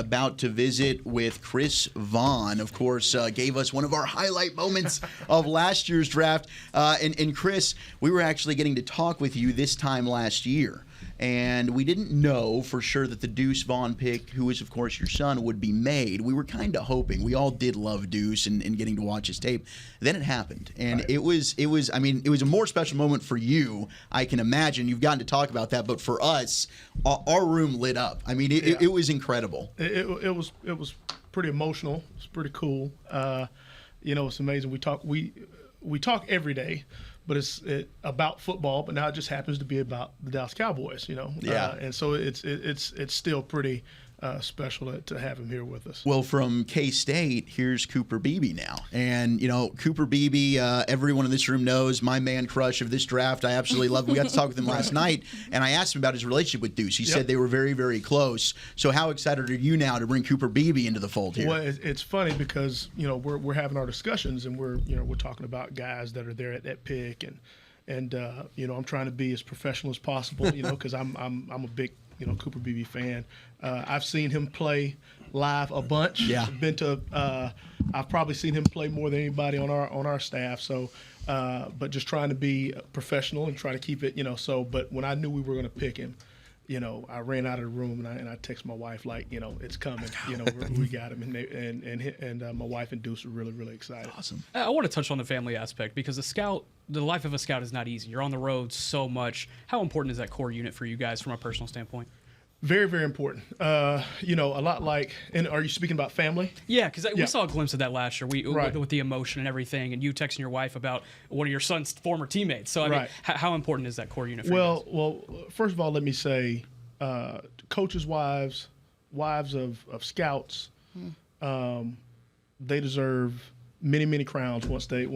about to visit with Chris Vaughn. Of course, gave us one of our highlight moments of last year's draft. And Chris, we were actually getting to talk with you this time last year. And we didn't know for sure that the Deuce Vaughn pick, who is, of course, your son, would be made. We were kind of hoping. We all did love Deuce and getting to watch his tape. Then it happened. And it was a more special moment for you, I can imagine. You've gotten to talk about that. But for us, our room lit up. I mean, it was incredible. It was pretty emotional. It's pretty cool. It's amazing. We talk every day. But it's about football, but now it just happens to be about the Dallas Cowboys, Yeah. And so it's still pretty special to have him here with us. Well, from K-State, here's Cooper Beebe now. And, Cooper Beebe, everyone in this room knows, my man crush of this draft. I absolutely love him. We got to talk with him last night, and I asked him about his relationship with Deuce. He said they were very, very close. So how excited are you now to bring Cooper Beebe into the fold here? Well, it's funny because, we're having our discussions, and we're talking about guys that are there at that pick, and I'm trying to be as professional as possible, because I'm a big Cooper Beebe fan. I've seen him play live a bunch. Yeah. I've probably seen him play more than anybody on our staff. So, but just trying to be professional and try to keep it, But when I knew we were going to pick him, I ran out of the room and I texted my wife like, it's coming. We got him, and my wife and Deuce are really, really excited. Awesome. I want to touch on the family aspect because the life of a scout is not easy. You're on the road so much. How important is that core unit for you guys from a personal standpoint? Very, very important. A lot like, and are you speaking about family? Yeah, because we saw a glimpse of that last year. Right. With the emotion and everything, and you texting your wife about one of your son's former teammates. So, I mean, how important is that core unit for you guys? Well, first of all, let me say, coaches' wives of scouts, they deserve many, many crowns once they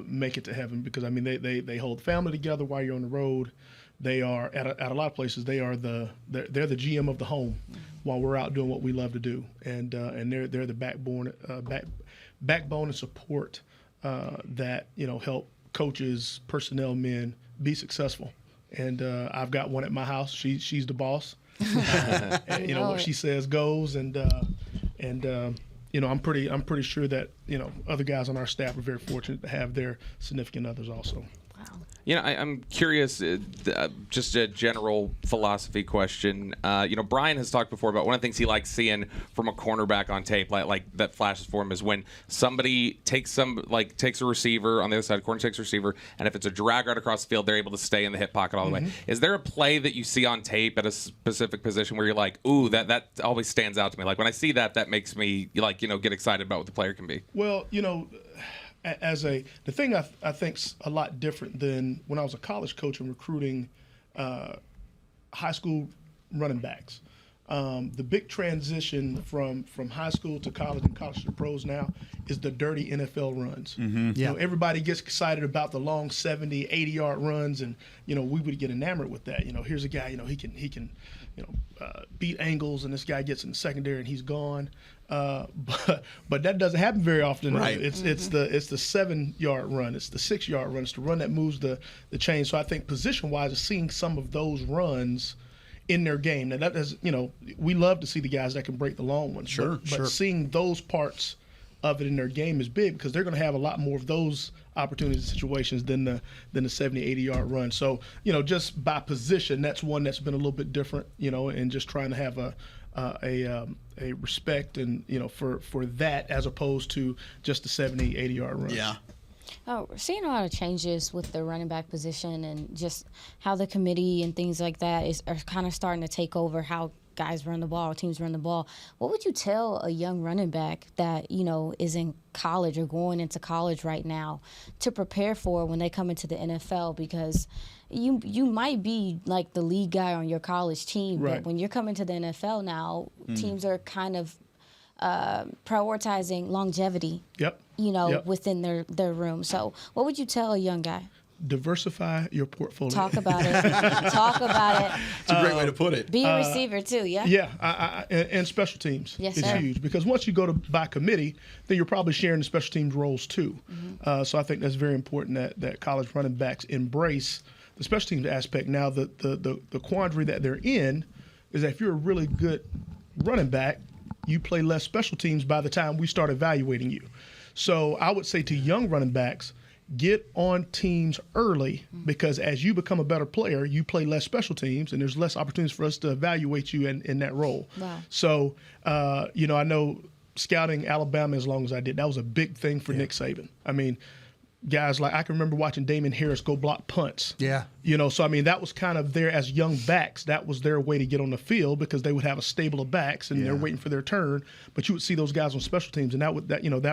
make it to heaven, because I mean they hold family together while you're on the road. They are at a lot of places. They're the GM of the home while we're out doing what we love to do, and they're the backbone and support that help coaches, personnel, men be successful. And I've got one at my house. She's the boss. What she says goes, and I'm pretty sure that other guys on our staff are very fortunate to have their significant others also. Wow. I'm curious, just a general philosophy question. Brian has talked before about one of the things he likes seeing from a cornerback on tape, like that flashes for him, is when somebody takes a receiver on the other side, corner takes a receiver, and if it's a drag right across the field, they're able to stay in the hip pocket all the way. Is there a play that you see on tape at a specific position where you're like, ooh, that always stands out to me? Like when I see that makes me get excited about what the player can be. Well, the thing I think's a lot different than when I was a college coach and recruiting high school running backs. The big transition from high school to college and college to pros now is the dirty NFL runs. Mm-hmm. Yeah. Everybody gets excited about the long 70, 80-yard runs, and we would get enamored with that. Here's a guy, he can beat angles, and this guy gets in the secondary and he's gone. But that doesn't happen very often. Right. It's the 7-yard run. It's the 6-yard run. It's the run that moves the chain. So I think position-wise, seeing some of those runs in their game. Now that is, we love to see the guys that can break the long ones. Sure. But seeing those parts of it in their game is big, because they're going to have a lot more of those opportunities and situations than the 70, 80-yard run. So, just by position, that's one that's been a little bit different, and just trying to have a respect and, for that, as opposed to just the 70, 80-yard run. Yeah. Oh, we're seeing a lot of changes with the running back position, and just how the committee and things like that are kind of starting to take over how guys run the ball, teams run the ball. What would you tell a young running back that, is in college or going into college right now to prepare for when they come into the NFL? Because you might be like the lead guy on your college team, right, but when you're coming to the NFL now, teams are kind of prioritizing longevity. Yep. Within their room. So what would you tell a young guy? Diversify your portfolio. Talk about it. Talk about it. It's a great way to put it. Be a receiver too, yeah? Yeah, and special teams is huge, because once you go to by committee, then you're probably sharing the special teams roles too. Mm-hmm. So I think that's very important that college running backs embrace the special teams aspect. Now, the quandary that they're in is that if you're a really good running back, you play less special teams by the time we start evaluating you. So I would say to young running backs, get on teams early, because as you become a better player, you play less special teams, and there's less opportunities for us to evaluate you in that role. Wow. So, I know scouting Alabama as long as I did, that was a big thing for Nick Saban. I mean, guys like, I can remember watching Damon Harris go block punts. Yeah. So I mean, that was kind of there as young backs. That was their way to get on the field, because they would have a stable of backs and they're waiting for their turn. But you would see those guys on special teams, and that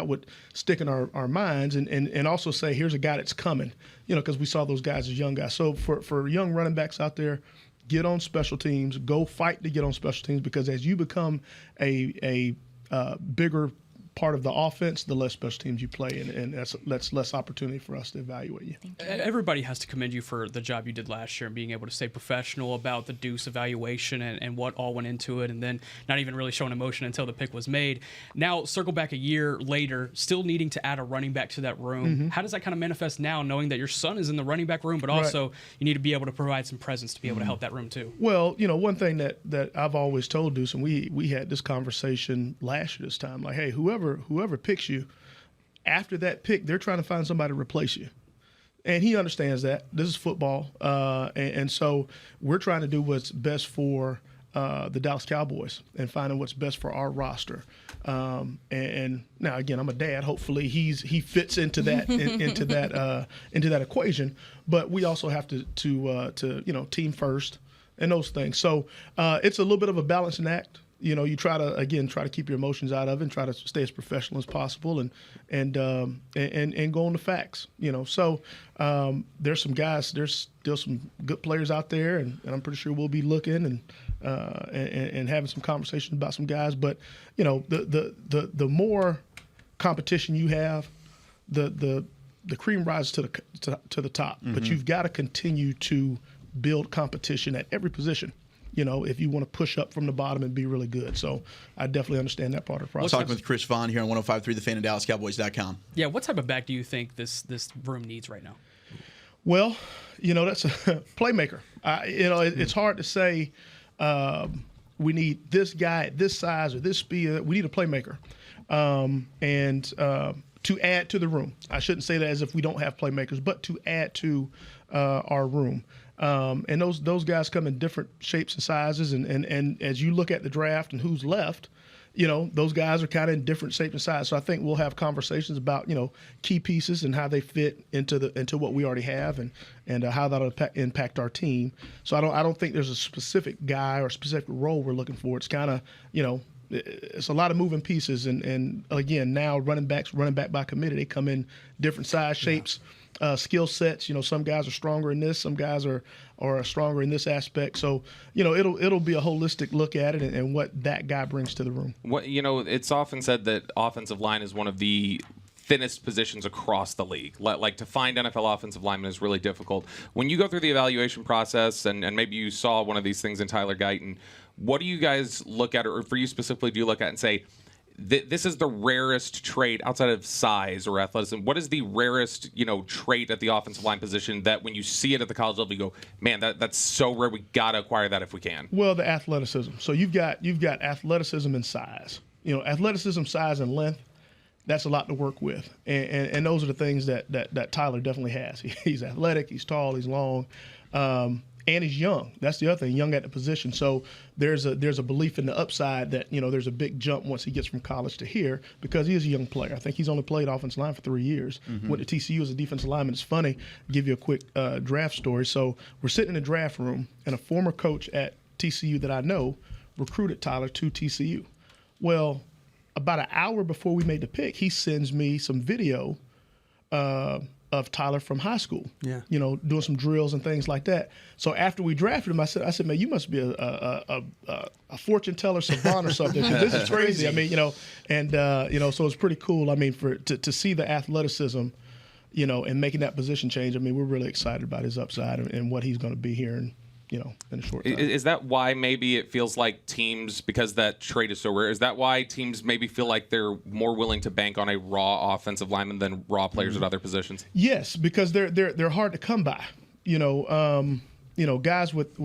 would stick in our minds, and also say, here's a guy that's coming. Because we saw those guys as young guys. So for young running backs out there, get on special teams. Go fight to get on special teams, because as you become a bigger part of the offense, the less special teams you play, and that's less opportunity for us to evaluate you. Everybody has to commend you for the job you did last year and being able to stay professional about the Deuce evaluation and what all went into it, and then not even really showing emotion until the pick was made. Now, circle back a year later, still needing to add a running back to that room. How does that kind of manifest now, knowing that your son is in the running back room, but also you need to be able to provide some presence to be able to help that room too? Well, one thing that I've always told Deuce, and we had this conversation last year this time, like, hey, whoever picks you, after that pick, they're trying to find somebody to replace you. And he understands that. This is football. And so we're trying to do what's best for the Dallas Cowboys and finding what's best for our roster. And now, again, I'm a dad. Hopefully he fits into that into that equation. But we also have to team first and those things. So it's a little bit of a balancing act. You try to keep your emotions out of it and try to stay as professional as possible and go on the facts. So there's some guys, there's still some good players out there, and I'm pretty sure we'll be looking and having some conversations about some guys. But the more competition you have, the cream rises to the top. But you've got to continue to build competition at every position. If you want to push up from the bottom and be really good. So I definitely understand that part of the process. Talking with Chris Vaughn here on 105.3 The Fan and DallasCowboys.com. Yeah, what type of back do you think this room needs right now? Well, that's a playmaker. It's hard to say we need this guy at this size or this speed. We need a playmaker. To add to the room. I shouldn't say that as if we don't have playmakers, but to add to our room. And those guys come in different shapes and sizes, and as you look at the draft and who's left, those guys are kind of in different shapes and sizes. So I think we'll have conversations about key pieces and how they fit into what we already have and how that'll impact our team. So I don't think there's a specific guy or specific role we're looking for. It's kind of it's a lot of moving pieces, and again, now running back by committee, they come in different size, shapes, skill sets. Some guys are stronger in this, some guys are stronger in this aspect. So it'll be a holistic look at it and what that guy brings to the room. It's often said that offensive line is one of the thinnest positions across the league. Like, to find NFL offensive linemen is really difficult. When you go through the evaluation process, and maybe you saw one of these things in Tyler Guyton, what do you guys look at, or for you specifically, do you look at and say, this is the rarest trait outside of size or athleticism? What is the rarest, trait at the offensive line position that when you see it at the college level, you go, man, that's so rare. We got to acquire that if we can. Well, the athleticism. So you've got athleticism and size. Athleticism, size, and length. That's a lot to work with, and those are the things that Tyler definitely has. He's athletic, he's tall, he's long, and he's young. That's the other thing, young at the position. So there's a belief in the upside that there's a big jump once he gets from college to here, because he is a young player. I think he's only played offensive line for 3 years. Went to TCU as a defensive lineman. It's funny. I'll give you a quick draft story. So we're sitting in the draft room, and a former coach at TCU that I know recruited Tyler to TCU. Well, about an hour before we made the pick, he sends me some video of Tyler from high school. Yeah. Doing some drills and things like that. So after we drafted him, I said, man, you must be a fortune teller, savant or something. 'Cause this is crazy. I mean, so it's pretty cool. I mean, to see the athleticism, and making that position change. I mean, we're really excited about his upside and what he's going to be here in a short time. Is that why maybe it feels like teams, because that trait is so rare, is that why teams maybe feel like they're more willing to bank on a raw offensive lineman than raw players at other positions? Yes, because they're hard to come by. Guys with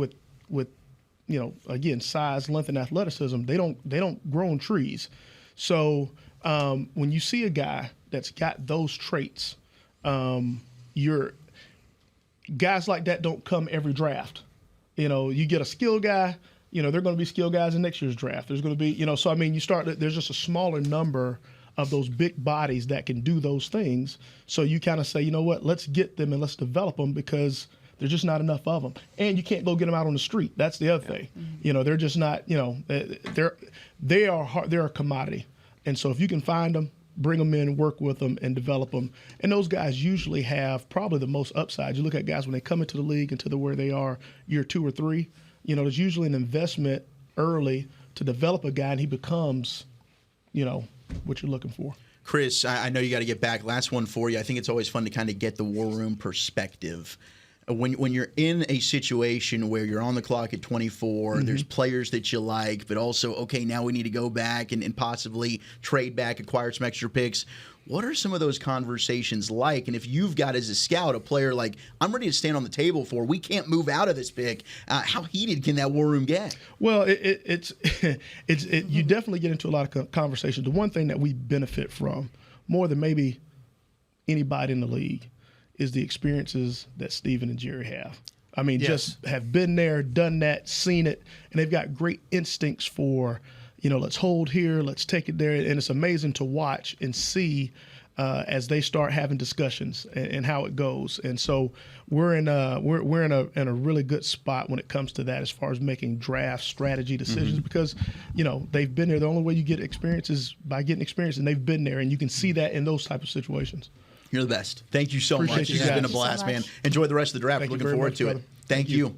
again, size, length, and athleticism, they don't grow on trees. So when you see a guy that's got those traits, guys like that don't come every draft. You get a skill guy, they're going to be skill guys in next year's draft. There's going to be, so I mean, there's just a smaller number of those big bodies that can do those things. So you kind of say, you know what, let's get them and let's develop them because there's just not enough of them. And you can't go get them out on the street. That's the other thing. They're just not, they're a commodity. And so if you can find them, bring them in, work with them, and develop them. And those guys usually have probably the most upside. You look at guys when they come into the league and to where they are year 2 or 3, there's usually an investment early to develop a guy, and he becomes, what you're looking for. Chris, I know you got to get back. Last one for you. I think it's always fun to kind of get the war room perspective. When you're in a situation where you're on the clock at 24, there's players that you like, but also, okay, now we need to go back and possibly trade back, acquire some extra picks. What are some of those conversations like? And if you've got as a scout a player like, I'm ready to stand on the table for, we can't move out of this pick, how heated can that war room get? Well, it's you definitely get into a lot of conversations. The one thing that we benefit from more than maybe anybody in the league is the experiences that Steven and Jerry have. I mean, just have been there, done that, seen it, and they've got great instincts for, let's hold here, let's take it there, and it's amazing to watch and see as they start having discussions and how it goes. And so we're in a really good spot when it comes to that as far as making draft strategy decisions because they've been there. The only way you get experience is by getting experience, and they've been there, and you can see that in those type of situations. You're the best. Thank you so Appreciate much. you This has guys. been a blast, Thank you so man. much. Enjoy the rest of the draft. Thank you Looking very forward much, to brother. it. Thank you.